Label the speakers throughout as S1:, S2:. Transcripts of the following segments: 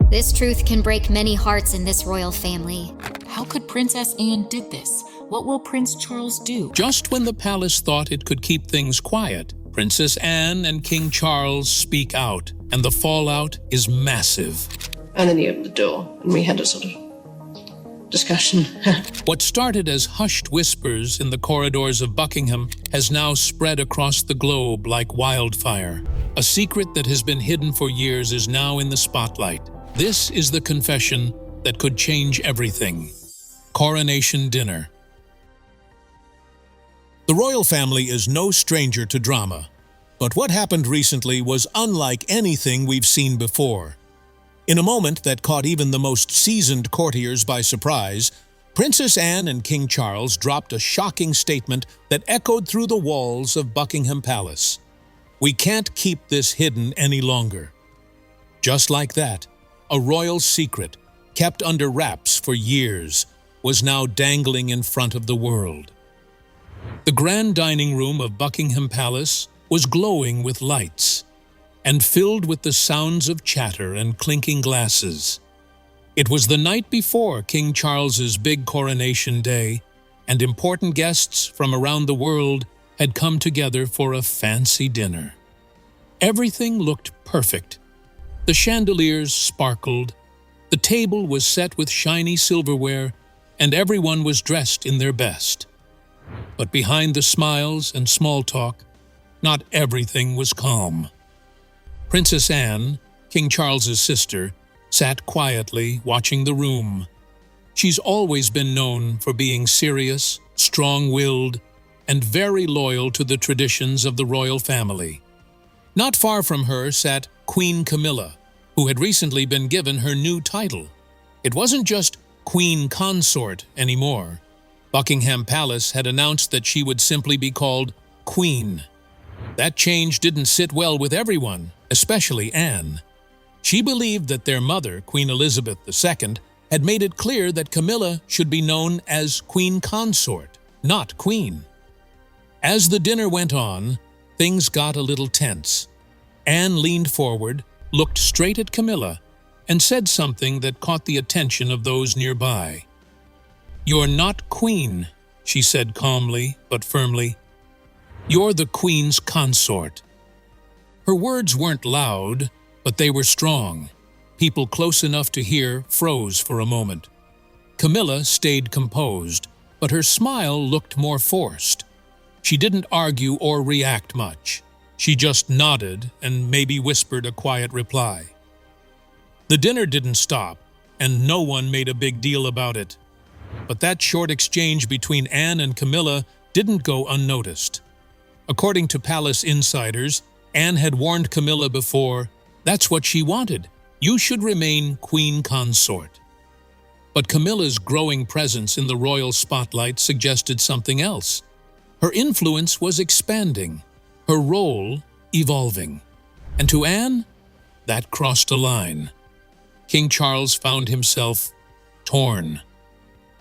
S1: This truth can break many hearts in this royal family.
S2: How could Princess Anne did this? What will Prince Charles do?
S3: Just when the palace thought it could keep things quiet, Princess Anne and King Charles speak out, and the fallout is massive.
S4: And then he opened the door, and we had a sort of discussion.
S3: What started as hushed whispers in the corridors of Buckingham has now spread across the globe like wildfire. A secret that has been hidden for years is now in the spotlight. This is the confession that could change everything. Coronation Dinner. The royal family is no stranger to drama, but what happened recently was unlike anything we've seen before. In a moment that caught even the most seasoned courtiers by surprise, Princess Anne and King Charles dropped a shocking statement that echoed through the walls of Buckingham Palace. "We can't keep this hidden any longer." Just like that, a royal secret, kept under wraps for years, was now dangling in front of the world. The grand dining room of Buckingham Palace was glowing with lights and filled with the sounds of chatter and clinking glasses. It was the night before King Charles's big coronation day, and important guests from around the world had come together for a fancy dinner. Everything looked perfect. The chandeliers sparkled, the table was set with shiny silverware, and everyone was dressed in their best. But behind the smiles and small talk, not everything was calm. Princess Anne, King Charles's sister, sat quietly watching the room. She's always been known for being serious, strong-willed, and very loyal to the traditions of the royal family. Not far from her sat Queen Camilla, who had recently been given her new title. It wasn't just Queen Consort anymore. Buckingham Palace had announced that she would simply be called Queen. That change didn't sit well with everyone, especially Anne. She believed that their mother, Queen Elizabeth II, had made it clear that Camilla should be known as Queen Consort, not Queen. As the dinner went on, things got a little tense. Anne leaned forward, looked straight at Camilla, and said something that caught the attention of those nearby. "You're not Queen," she said calmly but firmly. "You're the Queen's consort." Her words weren't loud, but they were strong. People close enough to hear froze for a moment. Camilla stayed composed, but her smile looked more forced. She didn't argue or react much. She just nodded and maybe whispered a quiet reply. The dinner didn't stop, and no one made a big deal about it. But that short exchange between Anne and Camilla didn't go unnoticed. According to palace insiders, Anne had warned Camilla before, "That's what she wanted. You should remain Queen Consort." But Camilla's growing presence in the royal spotlight suggested something else. Her influence was expanding, her role evolving. And to Anne, that crossed a line. King Charles found himself torn.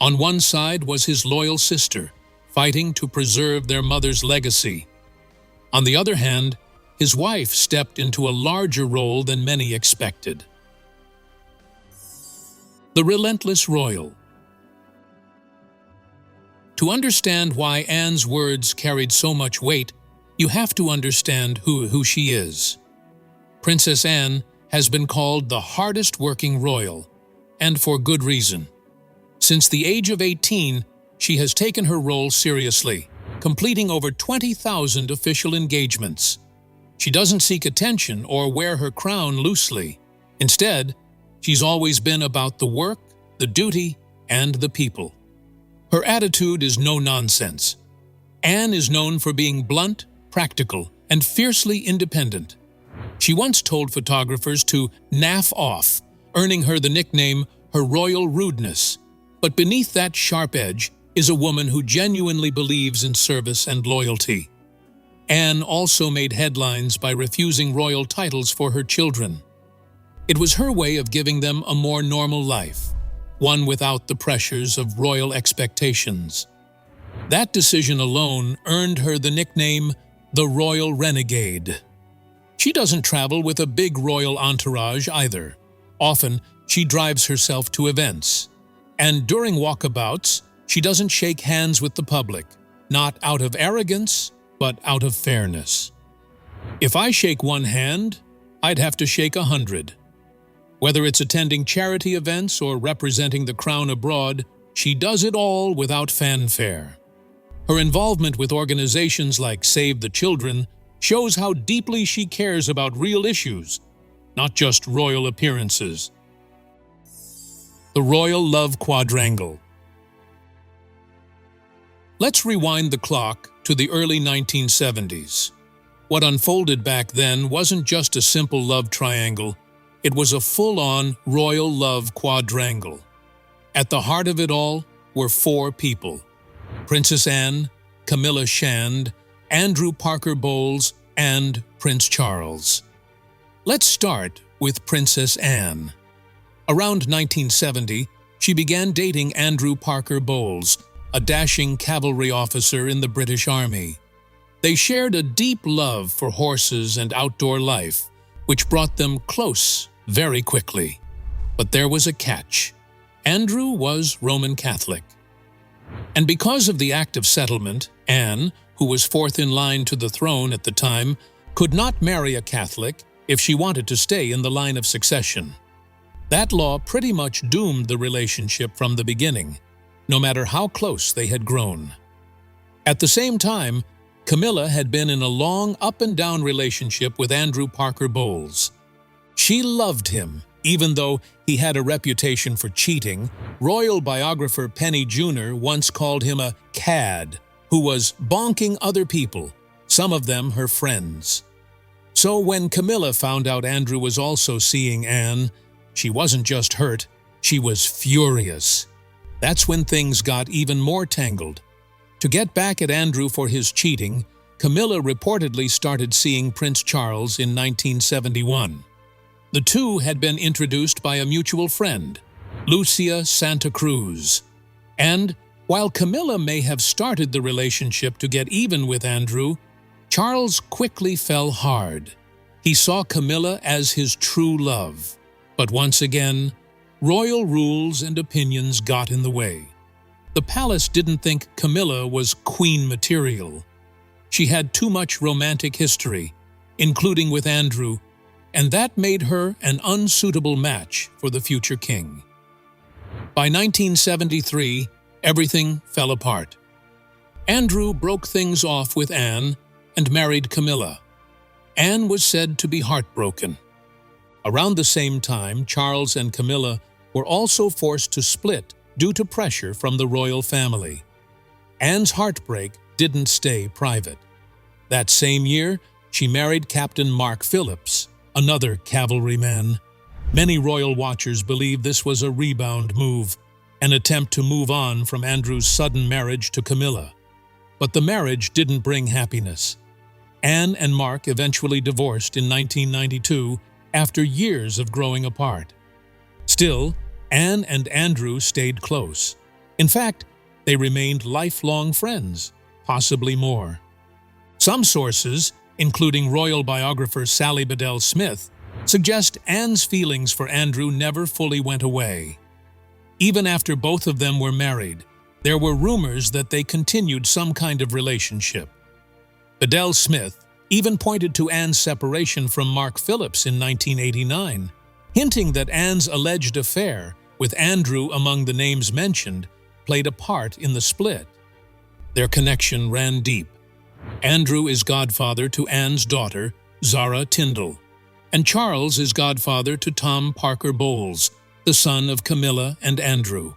S3: On one side was his loyal sister, fighting to preserve their mother's legacy. On the other hand, his wife stepped into a larger role than many expected. The Relentless Royal. To understand why Anne's words carried so much weight, you have to understand who she is. Princess Anne has been called the hardest-working royal, and for good reason. Since the age of 18, she has taken her role seriously, completing over 20,000 official engagements. She doesn't seek attention or wear her crown loosely. Instead, she's always been about the work, the duty, and the people. Her attitude is no nonsense. Anne is known for being blunt, practical, and fiercely independent. She once told photographers to naff off, earning her the nickname Her Royal Rudeness. But beneath that sharp edge is a woman who genuinely believes in service and loyalty. Anne also made headlines by refusing royal titles for her children. It was her way of giving them a more normal life, one without the pressures of royal expectations. That decision alone earned her the nickname the Royal Renegade. She doesn't travel with a big royal entourage either. Often, she drives herself to events. And during walkabouts, she doesn't shake hands with the public, not out of arrogance, but out of fairness. If I shake one hand, I'd have to shake 100. Whether it's attending charity events or representing the crown abroad, she does it all without fanfare. Her involvement with organizations like Save the Children shows how deeply she cares about real issues, not just royal appearances. The Royal Love Quadrangle. Let's rewind the clock to the early 1970s. What unfolded back then wasn't just a simple love triangle, it was a full-on royal love quadrangle. At the heart of it all were 4 people: Princess Anne, Camilla Shand, Andrew Parker Bowles, and Prince Charles. Let's start with Princess Anne. Around 1970, she began dating Andrew Parker Bowles, a dashing cavalry officer in the British Army. They shared a deep love for horses and outdoor life, which brought them close very quickly. But there was a catch. Andrew was Roman Catholic. And because of the Act of Settlement, Anne, who was 4th in line to the throne at the time, could not marry a Catholic if she wanted to stay in the line of succession. That law pretty much doomed the relationship from the beginning, no matter how close they had grown. At the same time, Camilla had been in a long up-and-down relationship with Andrew Parker Bowles. She loved him, even though he had a reputation for cheating. Royal biographer Penny Junor once called him a cad who was bonking other people, some of them her friends. So when Camilla found out Andrew was also seeing Anne, she wasn't just hurt, she was furious. That's when things got even more tangled. To get back at Andrew for his cheating, Camilla reportedly started seeing Prince Charles in 1971. The two had been introduced by a mutual friend, Lucia Santa Cruz. And while Camilla may have started the relationship to get even with Andrew, Charles quickly fell hard. He saw Camilla as his true love. But once again, royal rules and opinions got in the way. The palace didn't think Camilla was queen material. She had too much romantic history, including with Andrew, and that made her an unsuitable match for the future king. By 1973, everything fell apart. Andrew broke things off with Anne and married Camilla. Anne was said to be heartbroken. Around the same time, Charles and Camilla were also forced to split due to pressure from the royal family. Anne's heartbreak didn't stay private. That same year, she married Captain Mark Phillips, another cavalryman. Many royal watchers believe this was a rebound move, an attempt to move on from Andrew's sudden marriage to Camilla. But the marriage didn't bring happiness. Anne and Mark eventually divorced in 1992 after years of growing apart. Still, Anne and Andrew stayed close. In fact, they remained lifelong friends, possibly more. Some sources, including royal biographer Sally Bedell Smith, suggest Anne's feelings for Andrew never fully went away. Even after both of them were married, there were rumors that they continued some kind of relationship. Bedell Smith even pointed to Anne's separation from Mark Phillips in 1989, hinting that Anne's alleged affair with Andrew among the names mentioned played a part in the split. Their connection ran deep. Andrew is godfather to Anne's daughter, Zara Tyndall, and Charles is godfather to Tom Parker Bowles, the son of Camilla and Andrew.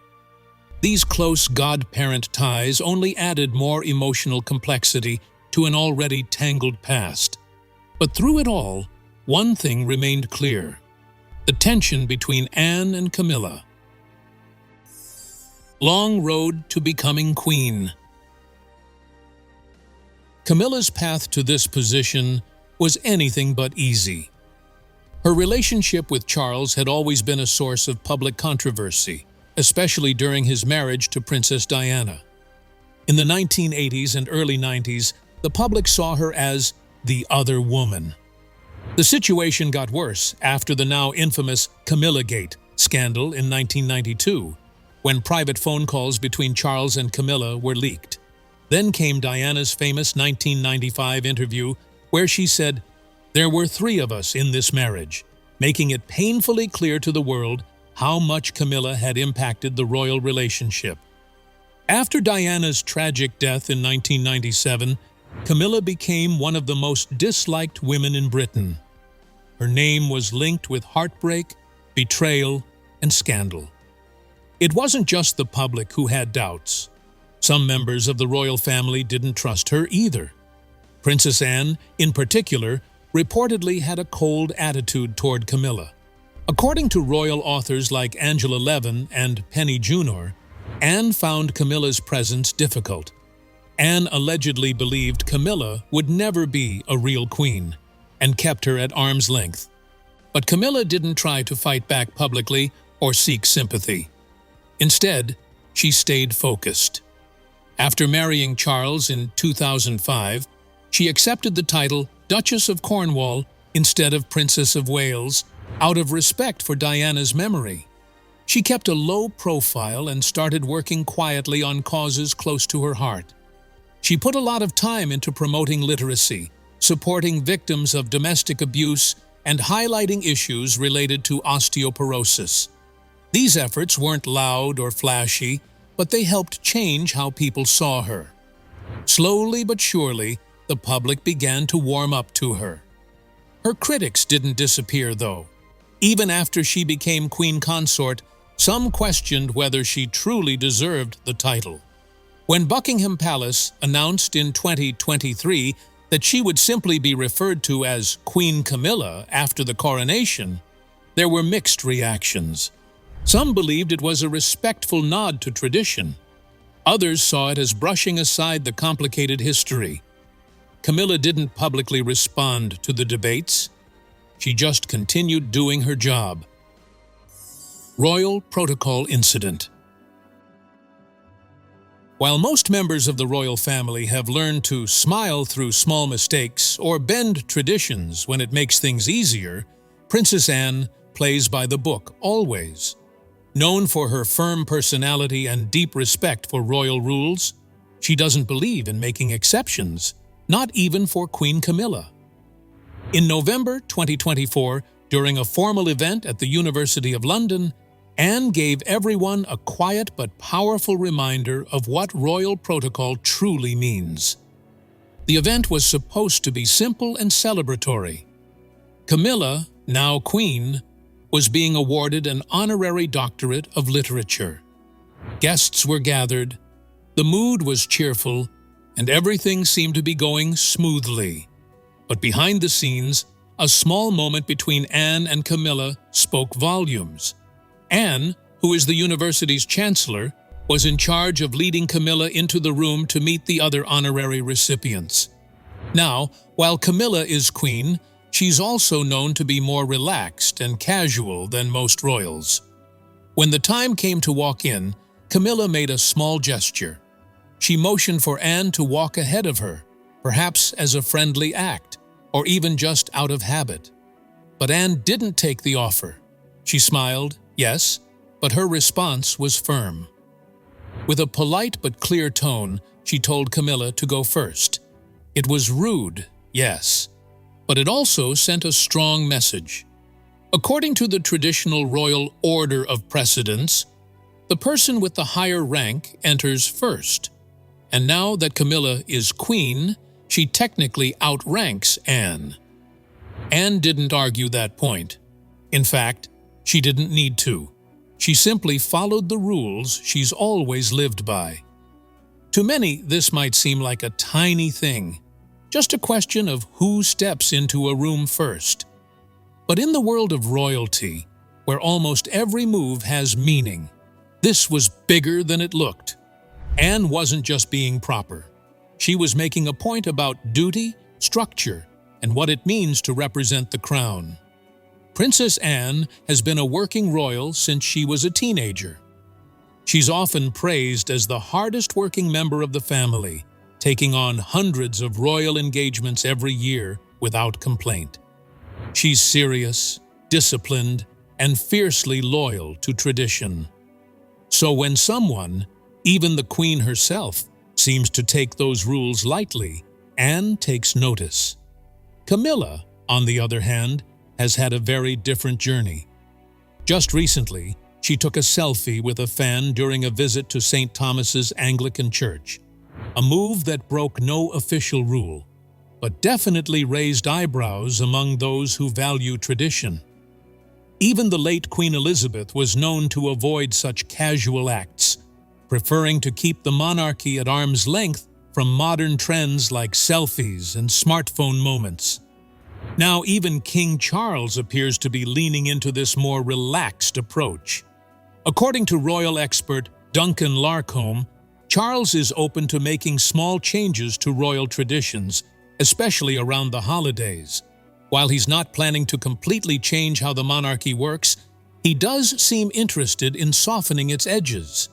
S3: These close godparent ties only added more emotional complexity to an already tangled past. But through it all, one thing remained clear: the tension between Anne and Camilla. Long road to becoming queen. Camilla's path to this position was anything but easy. Her relationship with Charles had always been a source of public controversy, especially during his marriage to Princess Diana. In the 1980s and early 90s, the public saw her as the other woman. The situation got worse after the now infamous Camilla Gate, scandal in 1992, when private phone calls between Charles and Camilla were leaked. Then came Diana's famous 1995 interview where she said, "There were 3 of us in this marriage," making it painfully clear to the world how much Camilla had impacted the royal relationship. After Diana's tragic death in 1997, Camilla became one of the most disliked women in Britain. Her name was linked with heartbreak, betrayal, and scandal. It wasn't just the public who had doubts. Some members of the royal family didn't trust her either. Princess Anne, in particular, reportedly had a cold attitude toward Camilla. According to royal authors like Angela Levin and Penny Junor, Anne found Camilla's presence difficult. Anne allegedly believed Camilla would never be a real queen and kept her at arm's length. But Camilla didn't try to fight back publicly or seek sympathy. Instead, she stayed focused. After marrying Charles in 2005, she accepted the title Duchess of Cornwall instead of Princess of Wales, out of respect for Diana's memory. She kept a low profile and started working quietly on causes close to her heart. She put a lot of time into promoting literacy, supporting victims of domestic abuse, and highlighting issues related to osteoporosis. These efforts weren't loud or flashy, but they helped change how people saw her. Slowly but surely, the public began to warm up to her. Her critics didn't disappear, though. Even after she became queen consort, some questioned whether she truly deserved the title. When Buckingham Palace announced in 2023 that she would simply be referred to as Queen Camilla after the coronation, there were mixed reactions. Some believed it was a respectful nod to tradition. Others saw it as brushing aside the complicated history. Camilla didn't publicly respond to the debates. She just continued doing her job. Royal Protocol Incident. While most members of the royal family have learned to smile through small mistakes or bend traditions when it makes things easier, Princess Anne plays by the book always. Known for her firm personality and deep respect for royal rules, she doesn't believe in making exceptions, not even for Queen Camilla. In November 2024, during a formal event at the University of London, Anne gave everyone a quiet but powerful reminder of what royal protocol truly means. The event was supposed to be simple and celebratory. Camilla, now queen, was being awarded an honorary doctorate of literature. Guests were gathered, the mood was cheerful, and everything seemed to be going smoothly. But behind the scenes, a small moment between Anne and Camilla spoke volumes. Anne, who is the university's chancellor, was in charge of leading Camilla into the room to meet the other honorary recipients. Now, while Camilla is queen, she's also known to be more relaxed and casual than most royals. When the time came to walk in, Camilla made a small gesture. She motioned for Anne to walk ahead of her, perhaps as a friendly act, or even just out of habit. But Anne didn't take the offer. She smiled, yes, but her response was firm. With a polite but clear tone, she told Camilla to go first. It was rude, yes, but it also sent a strong message. According to the traditional royal order of precedence, the person with the higher rank enters first. And now that Camilla is queen, she technically outranks Anne. Anne didn't argue that point. In fact, she didn't need to. She simply followed the rules she's always lived by. To many, this might seem like a tiny thing, just a question of who steps into a room first. But in the world of royalty, where almost every move has meaning, this was bigger than it looked. Anne wasn't just being proper. She was making a point about duty, structure, and what it means to represent the crown. Princess Anne has been a working royal since she was a teenager. She's often praised as the hardest working member of the family, taking on hundreds of royal engagements every year without complaint. She's serious, disciplined, and fiercely loyal to tradition. So when someone, even the Queen herself, seems to take those rules lightly, Anne takes notice. Camilla, on the other hand, has had a very different journey. Just recently, she took a selfie with a fan during a visit to St. Thomas's Anglican Church, a move that broke no official rule, but definitely raised eyebrows among those who value tradition. Even the late Queen Elizabeth was known to avoid such casual acts, preferring to keep the monarchy at arm's length from modern trends like selfies and smartphone moments. Now even King Charles appears to be leaning into this more relaxed approach. According to royal expert Duncan Larcombe, Charles is open to making small changes to royal traditions, especially around the holidays. While he's not planning to completely change how the monarchy works, he does seem interested in softening its edges.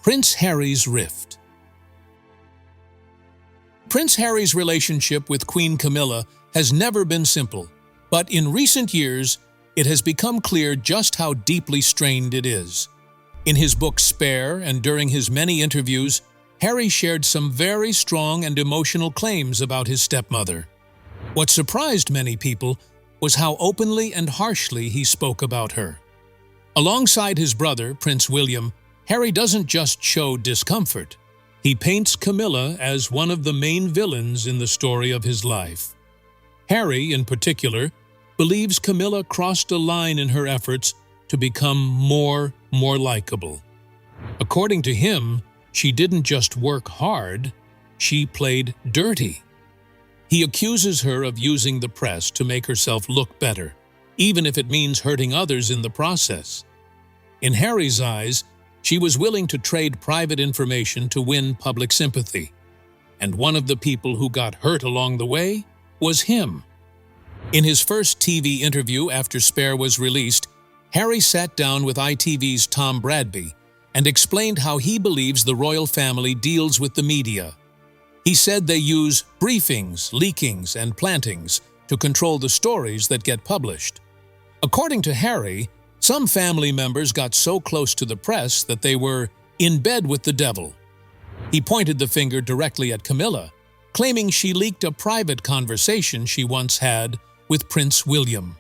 S3: Prince Harry's rift. Prince Harry's relationship with Queen Camilla has never been simple, but in recent years, it has become clear just how deeply strained it is. In his book Spare and during his many interviews, Harry shared some very strong and emotional claims about his stepmother. What surprised many people was how openly and harshly he spoke about her. Alongside his brother, Prince William, Harry doesn't just show discomfort. He paints Camilla as one of the main villains in the story of his life. Harry, in particular, believes Camilla crossed a line in her efforts to become more likable. According to him, she didn't just work hard, she played dirty. He accuses her of using the press to make herself look better, even if it means hurting others in the process. In Harry's eyes, she was willing to trade private information to win public sympathy. And one of the people who got hurt along the way was him. In his first TV interview after Spare was released, Harry sat down with ITV's Tom Bradby and explained how he believes the royal family deals with the media. He said they use briefings, leakings, and plantings to control the stories that get published. According to Harry, some family members got so close to the press that they were in bed with the devil. He pointed the finger directly at Camilla, claiming she leaked a private conversation she once had with Prince William.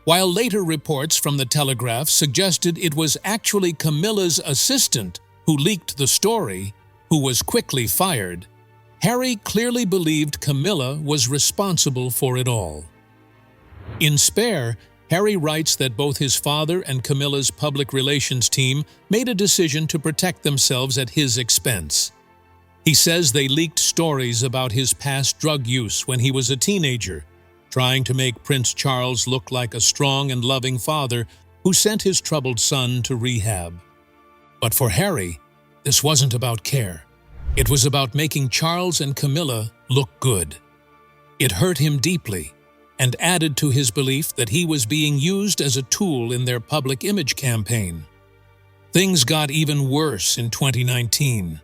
S3: While later reports from the Telegraph suggested it was actually Camilla's assistant who leaked the story, who was quickly fired, Harry clearly believed Camilla was responsible for it all. In Spare, Harry writes that both his father and Camilla's public relations team made a decision to protect themselves at his expense. He says they leaked stories about his past drug use when he was a teenager, trying to make Prince Charles look like a strong and loving father who sent his troubled son to rehab. But for Harry, this wasn't about care. It was about making Charles and Camilla look good. It hurt him deeply, and added to his belief that he was being used as a tool in their public image campaign. Things got even worse in 2019.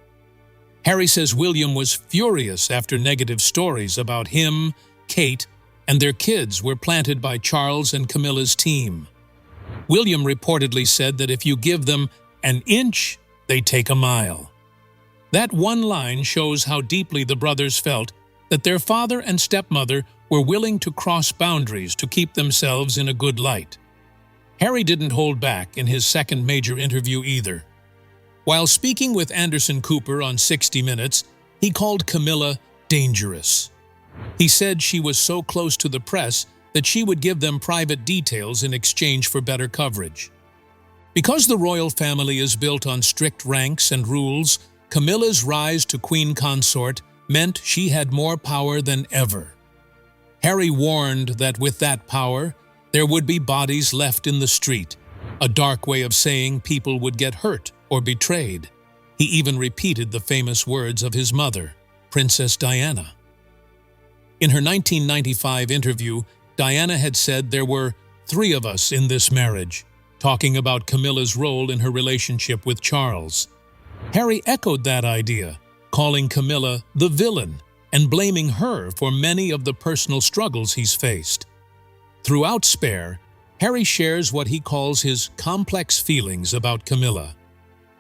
S3: Harry says William was furious after negative stories about him, Kate, and their kids were planted by Charles and Camilla's team. William reportedly said that if you give them an inch, they take a mile. That one line shows how deeply the brothers felt that their father and stepmother were willing to cross boundaries to keep themselves in a good light. Harry didn't hold back in his second major interview either. While speaking with Anderson Cooper on 60 Minutes, he called Camilla dangerous. He said she was so close to the press that she would give them private details in exchange for better coverage. Because the royal family is built on strict ranks and rules, Camilla's rise to queen consort meant she had more power than ever. Harry warned that with that power, there would be bodies left in the street, a dark way of saying people would get hurt or betrayed. He even repeated the famous words of his mother, Princess Diana. In her 1995 interview, Diana had said there were 3 of us in this marriage, talking about Camilla's role in her relationship with Charles. Harry echoed that idea, calling Camilla the villain and blaming her for many of the personal struggles he's faced. Throughout Spare, Harry shares what he calls his complex feelings about Camilla.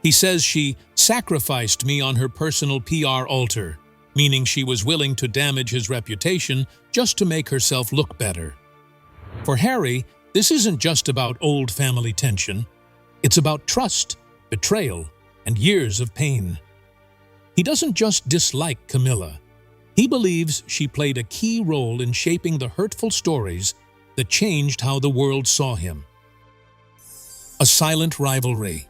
S3: He says she sacrificed me on her personal PR altar, meaning she was willing to damage his reputation just to make herself look better. For Harry, this isn't just about old family tension. It's about trust, betrayal, and years of pain. He doesn't just dislike Camilla. He believes she played a key role in shaping the hurtful stories that changed how the world saw him. A silent rivalry.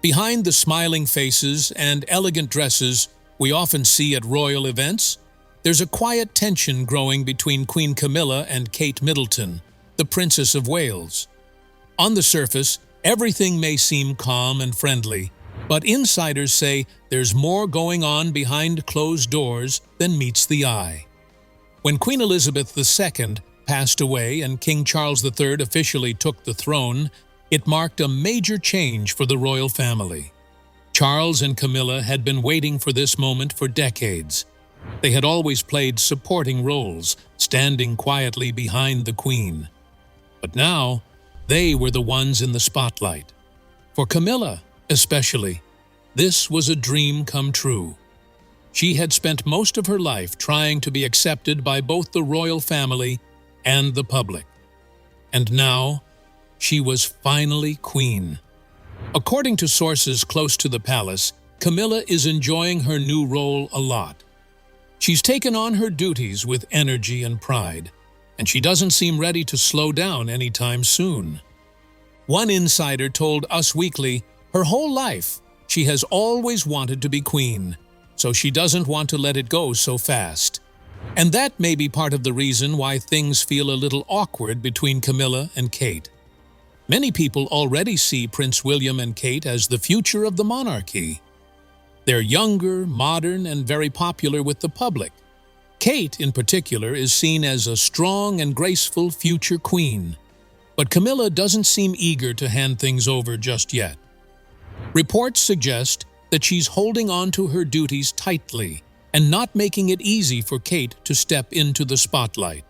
S3: Behind the smiling faces and elegant dresses we often see at royal events, there's a quiet tension growing between Queen Camilla and Kate Middleton, the Princess of Wales. On the surface, everything may seem calm and friendly, but insiders say there's more going on behind closed doors than meets the eye. When Queen Elizabeth II passed away and King Charles III officially took the throne, it marked a major change for the royal family. Charles and Camilla had been waiting for this moment for decades. They had always played supporting roles, standing quietly behind the Queen. But now, they were the ones in the spotlight. For Camilla, especially, this was a dream come true. She had spent most of her life trying to be accepted by both the royal family and the public. And now, she was finally queen. According to sources close to the palace, Camilla is enjoying her new role a lot. She's taken on her duties with energy and pride, and she doesn't seem ready to slow down anytime soon. One insider told Us Weekly her whole life she has always wanted to be queen, so she doesn't want to let it go so fast. And that may be part of the reason why things feel a little awkward between Camilla and Kate. Many people already see Prince William and Kate as the future of the monarchy. They're younger, modern, and very popular with the public. Kate, in particular, is seen as a strong and graceful future queen. But Camilla doesn't seem eager to hand things over just yet. Reports suggest that she's holding on to her duties tightly and not making it easy for Kate to step into the spotlight.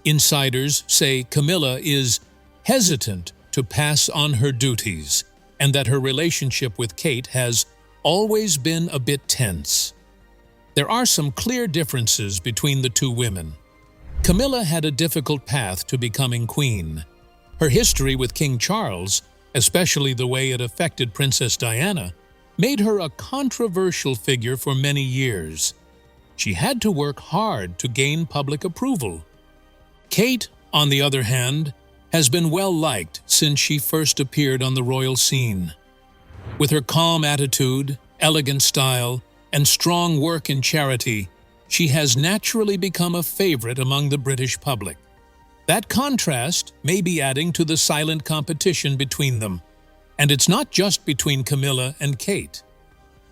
S3: Insiders say Camilla is hesitant to pass on her duties, and that her relationship with Kate has always been a bit tense. There are some clear differences between the two women. Camilla had a difficult path to becoming queen. Her history with King Charles, especially the way it affected Princess Diana, made her a controversial figure for many years. She had to work hard to gain public approval. Kate, on the other hand, has been well-liked since she first appeared on the royal scene. With her calm attitude, elegant style, and strong work in charity, she has naturally become a favorite among the British public. That contrast may be adding to the silent competition between them. And it's not just between Camilla and Kate.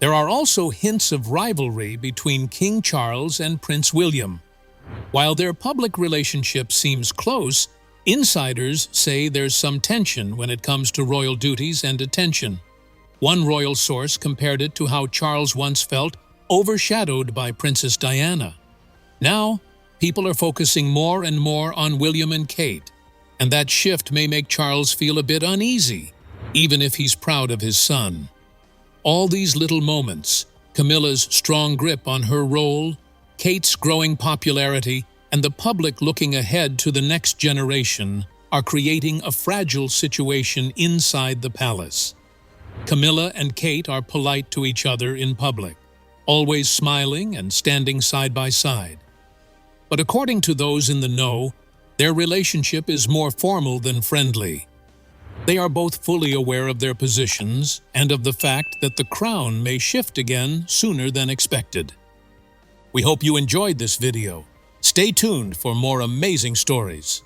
S3: There are also hints of rivalry between King Charles and Prince William. While their public relationship seems close, insiders say there's some tension when it comes to royal duties and attention. One royal source compared it to how Charles once felt overshadowed by Princess Diana. Now, people are focusing more and more on William and Kate, and that shift may make Charles feel a bit uneasy, even if he's proud of his son. All these little moments, Camilla's strong grip on her role, Kate's growing popularity, and the public looking ahead to the next generation, are creating a fragile situation inside the palace. Camilla and Kate are polite to each other in public, always smiling and standing side by side. But according to those in the know, their relationship is more formal than friendly. They are both fully aware of their positions and of the fact that the crown may shift again sooner than expected. We hope you enjoyed this video. Stay tuned for more amazing stories.